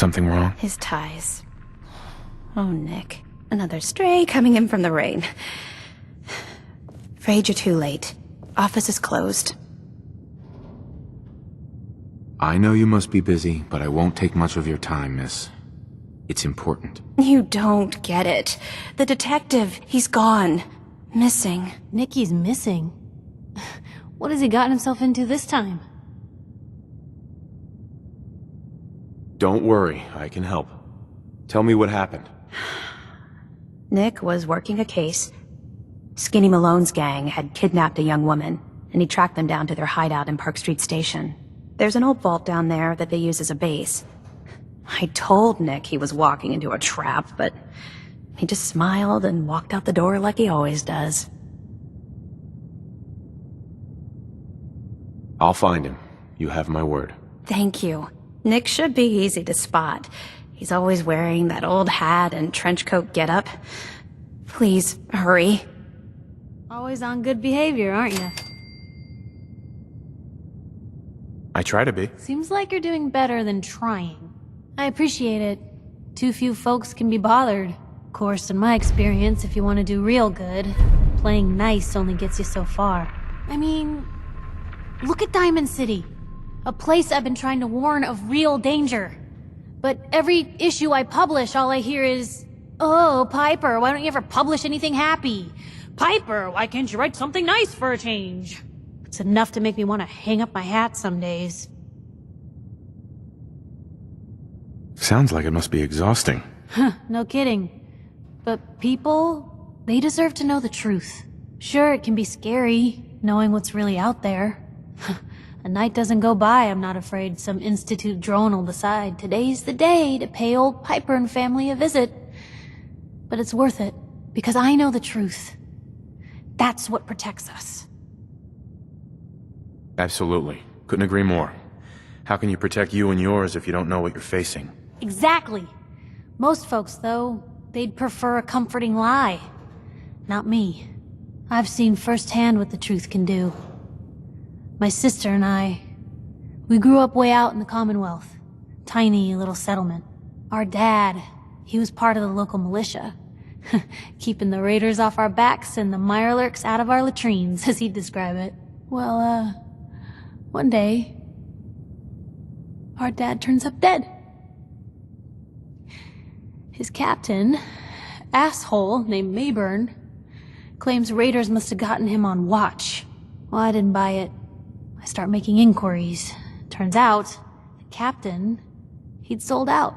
something wrong? His ties. Oh, Nick. Another stray coming in from the rain. Afraid you're too late. Office is closed. I know you must be busy, but I won't take much of your time, miss. It's important. You don't get it. The detective, he's gone. Missing. Nicky's missing. What has he gotten himself into this time? Don't worry, I can help. Tell me what happened. Nick was working a case. Skinny Malone's gang had kidnapped a young woman, and he tracked them down to their hideout in Park Street Station. There's an old vault down there that they use as a base. I told Nick he was walking into a trap, but he just smiled and walked out the door like he always does. I'll find him. You have my word. Thank you. Nick should be easy to spot. He's always wearing that old hat and trench coat getup. Please, hurry. Always on good behavior, aren't you? I try to be. Seems like you're doing better than trying. I appreciate it. Too few folks can be bothered. Of course, in my experience, if you want to do real good, playing nice only gets you so far. I mean, look at Diamond City. A place I've been trying to warn of real danger. But every issue I publish, all I hear is, "Oh, Piper, why don't you ever publish anything happy? Piper, why can't you write something nice for a change?" It's enough to make me want to hang up my hat some days. Sounds like it must be exhausting. Huh, no kidding. But people, they deserve to know the truth. Sure, it can be scary, knowing what's really out there. A night doesn't go by, I'm not afraid some Institute drone will decide today's the day to pay old Piper and family a visit. But it's worth it, because I know the truth. That's what protects us. Absolutely. Couldn't agree more. How can you protect you and yours if you don't know what you're facing? Exactly. Most folks, though, they'd prefer a comforting lie. Not me. I've seen firsthand what the truth can do. My sister and I, we grew up way out in the Commonwealth. Tiny little settlement. Our dad, he was part of the local militia. Keeping the raiders off our backs and the mirelurks out of our latrines, as he'd describe it. Well, one day, our dad turns up dead. His captain, asshole named Mayburn, claims raiders must have gotten him on watch. Well, I didn't buy it. I start making inquiries. Turns out, the captain, he'd sold out.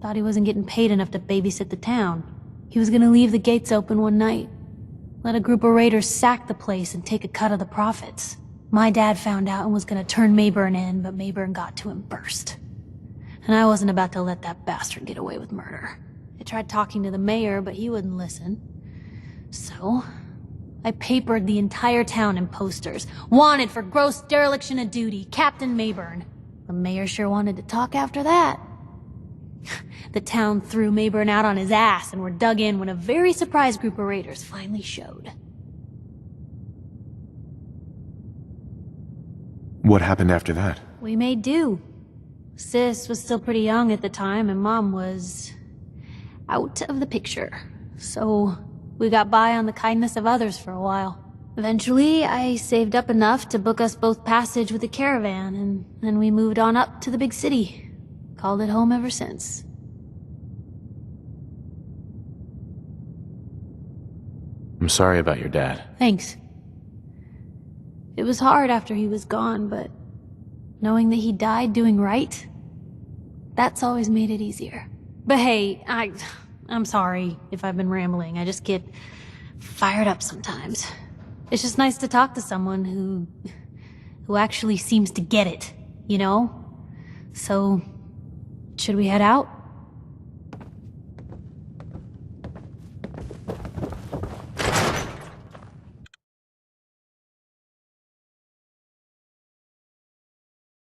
Thought he wasn't getting paid enough to babysit the town. He was gonna leave the gates open one night. Let a group of raiders sack the place and take a cut of the profits. My dad found out and was gonna turn Mayburn in, but Mayburn got to him first. And I wasn't about to let that bastard get away with murder. I tried talking to the mayor, but he wouldn't listen. So, I papered the entire town in posters. Wanted for gross dereliction of duty, Captain Mayburn. The mayor sure wanted to talk after that. The town threw Mayburn out on his ass and were dug in when a very surprised group of raiders finally showed. What happened after that? We made do. Sis was still pretty young at the time, and Mom was out of the picture. So we got by on the kindness of others for a while. Eventually, I saved up enough to book us both passage with a caravan, and then we moved on up to the big city. Called it home ever since. I'm sorry about your dad. Thanks. It was hard after he was gone, but knowing that he died doing right, that's always made it easier. But hey, I'm sorry if I've been rambling. I just get fired up sometimes. It's just nice to talk to someone who actually seems to get it, you know? So, should we head out?